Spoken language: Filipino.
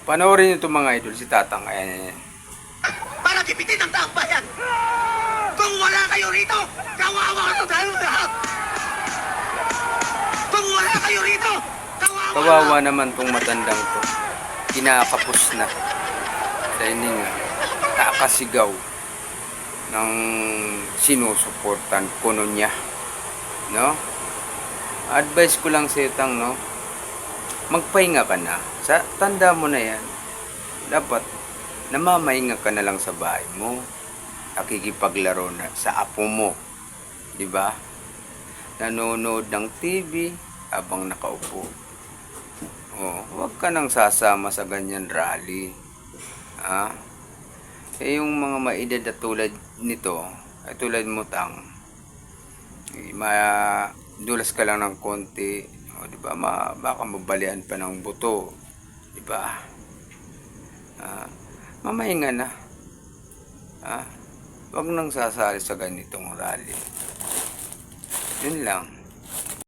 Panoorin niyo itong mga idol, si Tatang. Ayan, ayan. Para kipitin ang taong bayan. Kung wala kayo rito, kawawa ka tayo lahat. Kung wala kayo rito, kawawa. Kawawa naman tong matandang to. Kinakapos na. Sa ininga, kakasigaw ng sinusuportan kuno niya. No? Advice ko lang sa Tang, no? Magpahinga ka na. Tanda mo na yan. Dapat namamahinga ka na lang sa bahay mo. Nakikipaglaro na sa apo mo. 'Di ba? Nanonood ng TV habang nakaupo. Oh, huwag ka nang sasama sa ganyan rally. Yung mga maedad na tulad nito, ay tulad mo Tang, dulas ka lang ng konti, o, di ba? Baka mabalian pa ng buto, di ba? Mamahinga na. Huwag nang sasali sa ganitong rally. Yun lang.